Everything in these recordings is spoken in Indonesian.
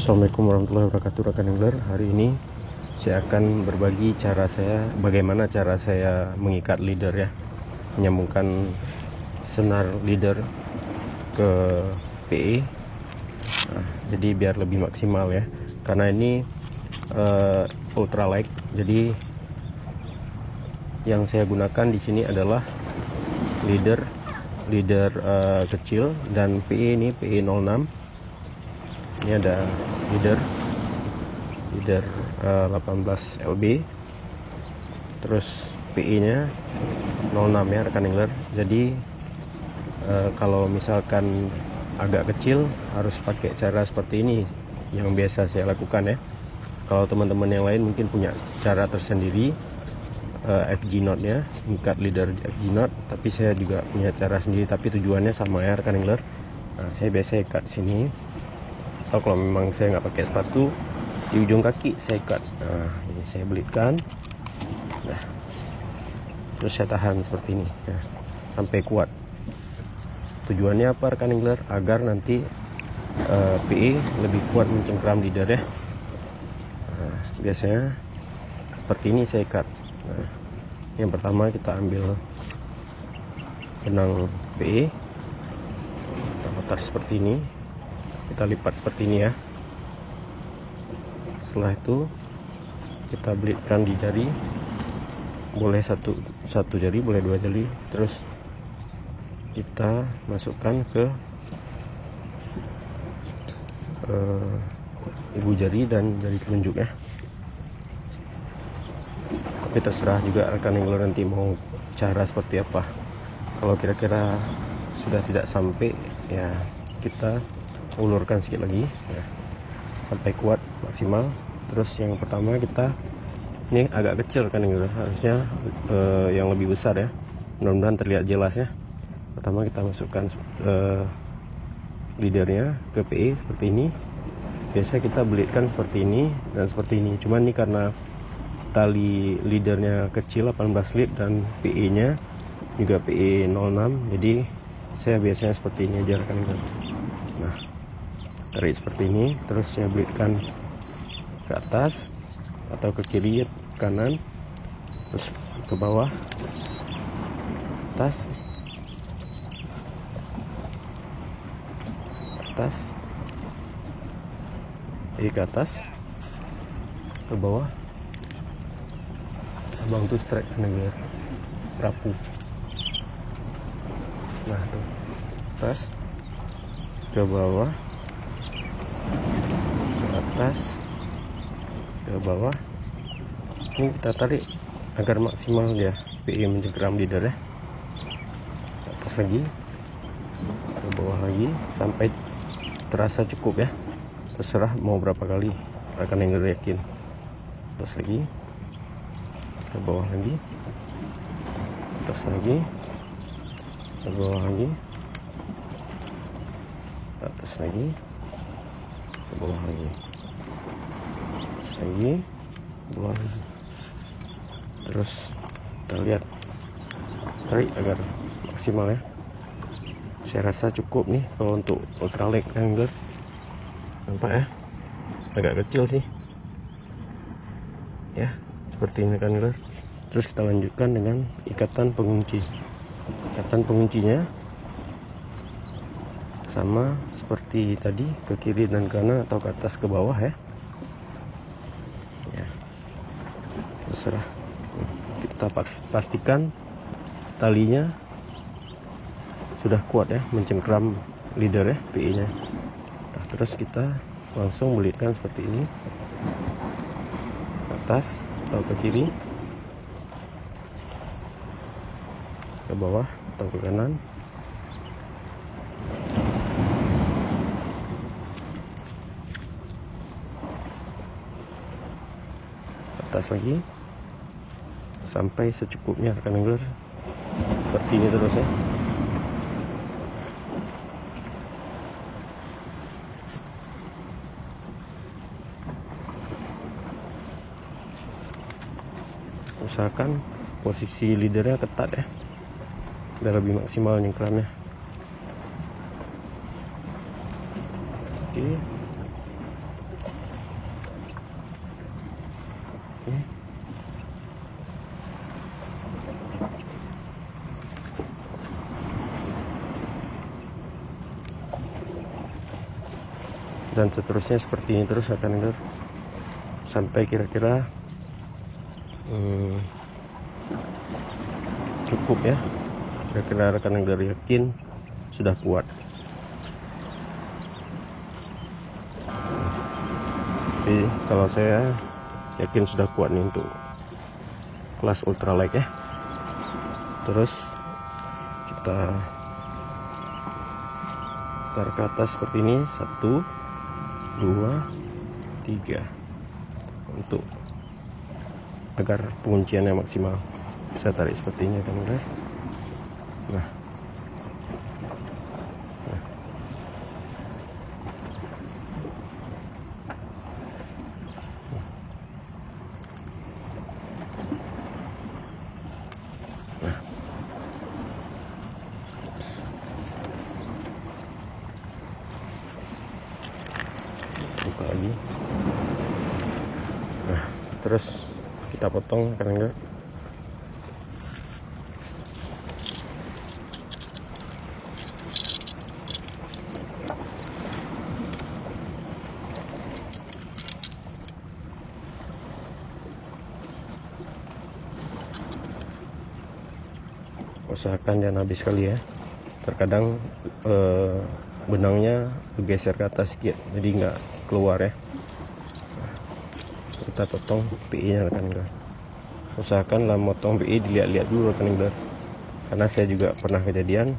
Assalamualaikum warahmatullahi wabarakatuh rekan angler. Hari ini saya akan berbagi bagaimana cara saya mengikat leader ya, menyambungkan senar leader ke PE. Jadi biar lebih maksimal ya, karena ini ultralight. Jadi yang saya gunakan di sini adalah leader kecil, dan PE ini PE 06. Ini ada leader 18 LB, terus PE nya 06 ya rekan angler. Jadi kalau misalkan agak kecil harus pakai cara seperti ini yang biasa saya lakukan ya. Kalau teman-teman yang lain mungkin punya cara tersendiri, FG knot ya, mengikat leader FG knot, tapi saya juga punya cara sendiri, tapi tujuannya sama ya rekan angler. Saya biasa ikat sini, atau kalau memang saya nggak pakai sepatu, di ujung kaki saya ikat. Ini saya belitkan, terus saya tahan seperti ini ya, sampai kuat. Tujuannya apa rekan angler? Agar nanti PE lebih kuat mencengkram leader ya. Biasanya seperti ini saya ikat. Yang pertama kita ambil benang PE, kita putar seperti ini, kita lipat seperti ini ya. Setelah itu kita belitkan di jari, boleh satu jari, boleh dua jari. Terus kita masukkan ke ibu jari dan jari telunjuk ya. Tapi terserah juga rekan angler nanti mau cara seperti apa. Kalau kira-kira sudah tidak sampai ya, kita ulurkan sedikit lagi ya, sampai kuat maksimal. Terus yang pertama kita, ini agak kecil kan angler, harusnya yang lebih besar ya, mudah-mudahan terlihat jelas ya. Pertama kita masukkan leadernya ke PE seperti ini. Biasa kita belitkan seperti ini dan seperti ini, cuman ini karena tali leadernya kecil 18 lip dan PE nya juga PE 06, jadi saya biasanya seperti ini aja rekan angler. Nah, tarik seperti ini, terus saya belitkan ke atas atau ke kiri, kanan, terus ke bawah, atas, ke atas, ke bawah. Abang tuh strike negara rapuh. Nah tuh, atas, ke bawah, ke atas, ke bawah. Ini kita tarik agar maksimal dia PE mencengkram leader ya. Ke atas lagi, ke bawah lagi, sampai terasa cukup ya. Terserah mau berapa kali rekan angler yakin. Atas lagi, ke bawah lagi, atas lagi, ke bawah lagi, atas lagi, ke bawah lagi, atas lagi, ke bawah lagi. Terus kita lihat, tarik agar maksimal ya. Saya rasa cukup nih kalau untuk ultralight angler. Nampak ya, agak kecil sih ya, seperti ini kan angler. Terus kita lanjutkan dengan ikatan pengunci. Ikatan penguncinya sama seperti tadi, ke kiri dan kanan atau ke atas ke bawah ya. Terserah. Kita pastikan talinya sudah kuat ya, mencengkram leader ya, PE nya. Terus kita langsung belitkan seperti ini, ke atas atau ke kiri, ke bawah atau ke kanan, ke atas lagi, sampai secukupnya rekan angler. Seperti ini terus ya. Usahakan posisi leadernya ketat ya, biar lebih maksimal nyengkramnya. Oke, dan seterusnya seperti ini terus rekan angler sampai kira-kira cukup ya, kira-kira rekan angler yakin sudah kuat. Tapi kalau saya yakin sudah kuat nih untuk kelas ultralight ya. Terus kita tarik ke atas seperti ini, 1 2 3 untuk agar pengunciannya maksimal. Saya tarik seperti ini teman-teman. Nah, buka lagi. Nah, terus kita potong kan enggak. Usahakan jangan habis kali ya, terkadang benangnya bergeser ke atas sedikit jadi nggak keluar ya. Kita potong PI nya rekan angler. Usahakan lah motong PI dilihat-lihat dulu rekan angler, karena saya juga pernah kejadian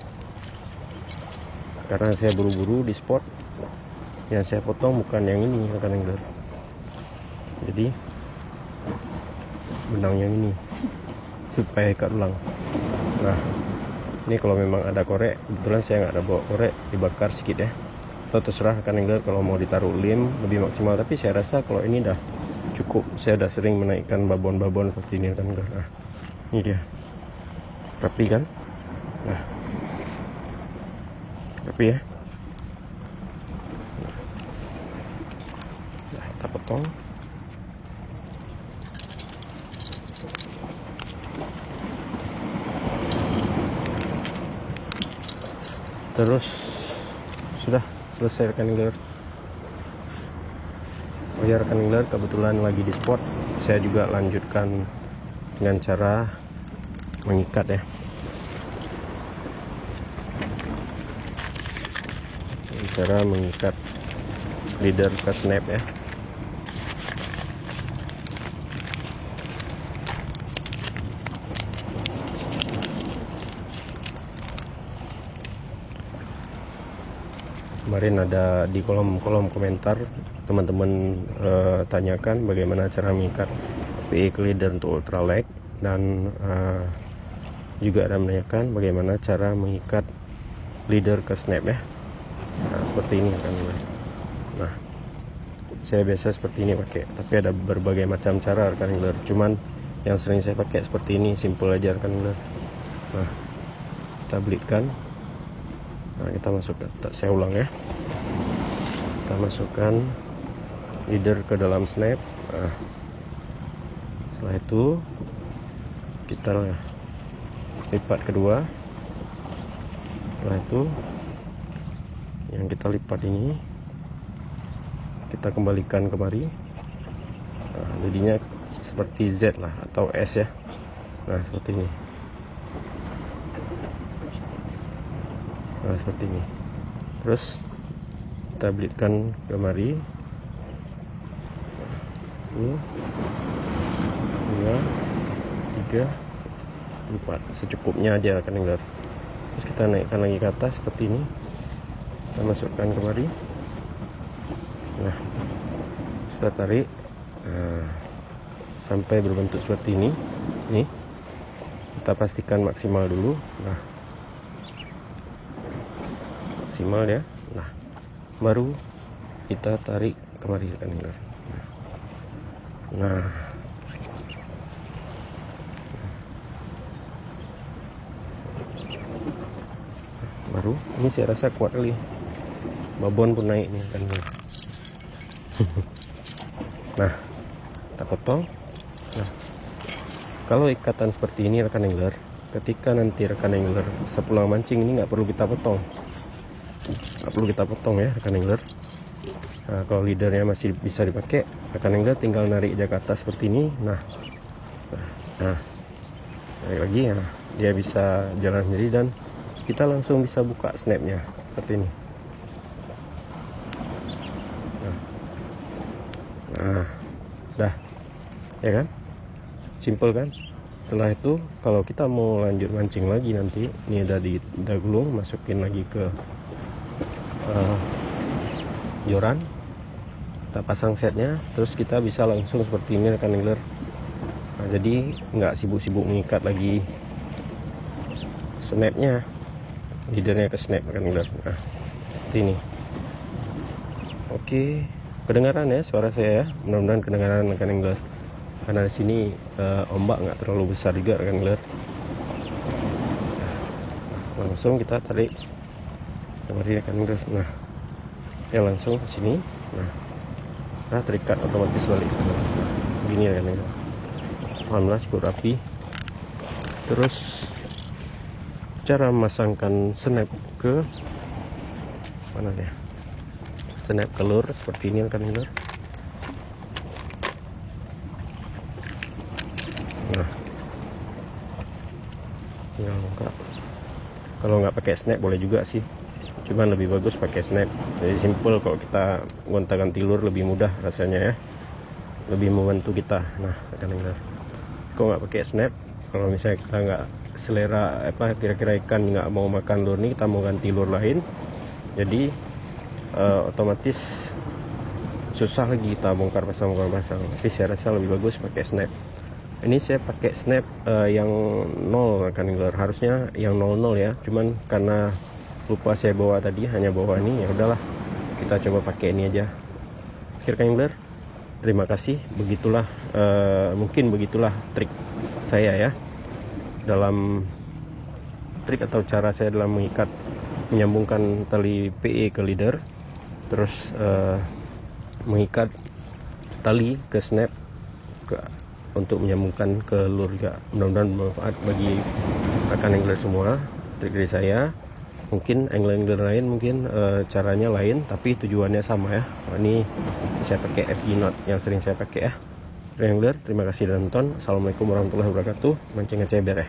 karena saya buru-buru di spot, yang saya potong bukan yang ini rekan angler, jadi benang yang ini supaya ikat ulang. Nah, ini kalau memang ada korek, kebetulan saya nggak ada bawa korek, dibakar sedikit ya, atau terserah kan angler kalau mau ditaruh lem lebih maksimal, tapi saya rasa kalau ini dah cukup. Saya udah sering menaikkan babon-babon seperti ini kan angler. Nah, ini dia rapi kan. Nah, rapi ya. Nah, kita potong. Terus sudah selesai rekan angler. Oh ya rekan angler, kebetulan lagi di spot, saya juga lanjutkan dengan cara mengikat ya. Cara mengikat leader ke snap ya. Kemarin ada di kolom komentar teman-teman tanyakan bagaimana cara mengikat PI ke leader untuk ultralight, dan juga ada menanyakan bagaimana cara mengikat leader ke snap ya. Nah, seperti ini kan. Nah, saya biasa seperti ini pakai, tapi ada berbagai macam cara rekan angler. Cuman yang sering saya pakai seperti ini, simple aja rekan angler. Nah, kita belitkan. Nah, kita masukkan, saya ulang ya, kita masukkan leader ke dalam snap. Nah, setelah itu kita lipat kedua. Setelah itu yang kita lipat ini kita kembalikan kemari. Nah, jadinya seperti Z lah atau S ya. Nah, seperti ini. Nah, seperti ini. Terus kita belitkan kemari. 1 2 3 4, secukupnya aja kan angler. Terus kita naikkan lagi ke atas seperti ini, kita masukkan kemari. Nah, kita tarik sampai berbentuk seperti ini. Nih, kita pastikan maksimal dulu. Nah, maksimal ya. Nah, baru kita tarik kemari kan angler. Nah, baru ini saya rasa kuat kali, babon pun naik nih kan. Nah, kita potong. Nah, kalau ikatan seperti ini rekan angler, ketika nanti rekan angler sepulang mancing, ini nggak perlu kita potong, nggak perlu kita potong ya rekan angler. Nah, kalau leadernya masih bisa dipakai, rekan angler tinggal narik dia ke atas seperti ini. Nah narik lagi ya, dia bisa jalan sendiri dan kita langsung bisa buka snapnya seperti ini. Nah, dah, ya kan? Simple kan? Setelah itu kalau kita mau lanjut mancing lagi nanti, ini udah gulung, masukin lagi ke joran, kita pasang setnya, terus kita bisa langsung seperti ini rekan angler. Nah, jadi nggak sibuk-sibuk mengikat lagi snapnya, leadernya ke snap rekan angler. Nah, seperti ini. Oke, kedengaran ya suara saya ya, mudah-mudahan kedengaran rekan angler. Karena di sini ombak nggak terlalu besar juga rekan angler. Langsung kita tarik kembali rekan angler. Nah, ya langsung ke sini. Nah, terikat otomatis balik. Nah, begini rekan angler. Alhamdulillah cukup rapi. Terus cara memasangkan snap ke mana ya? Snap ke lure seperti ini rekan angler. Nah, tinggal buka. Kalau nggak pakai snap boleh juga sih, cuman lebih bagus pakai snap. Jadi simple, kalau kita gonta-ganti lure lebih mudah rasanya ya, lebih membantu kita. Nah rekan angler, kalau nggak pakai snap, kalau misalnya kita nggak selera kira-kira ikan nggak mau makan lure ini, kita mau ganti lure lain, jadi otomatis susah lagi kita bongkar pasang. Tapi saya rasa lebih bagus pakai snap. Ini saya pakai snap yang 0 rekan angler, harusnya yang 00 ya, cuman karena lupa saya bawa tadi, hanya bawa ini, ya udahlah kita coba pakai ini aja. Rekan angler, terima kasih. Begitulah mungkin begitulah trik saya ya, dalam trik atau cara saya dalam menyambungkan tali PE ke leader, terus mengikat tali ke snap untuk menyambungkan ke lure juga. Mudah-mudahan bermanfaat bagi rekan angler semua trik dari saya. Mungkin angler lain mungkin caranya lain, tapi tujuannya sama ya. Nah, ini saya pakai FG knot yang sering saya pakai ya. Angler, terima kasih sudah nonton. Assalamualaikum warahmatullahi wabarakatuh. Mancing ngeceber ya.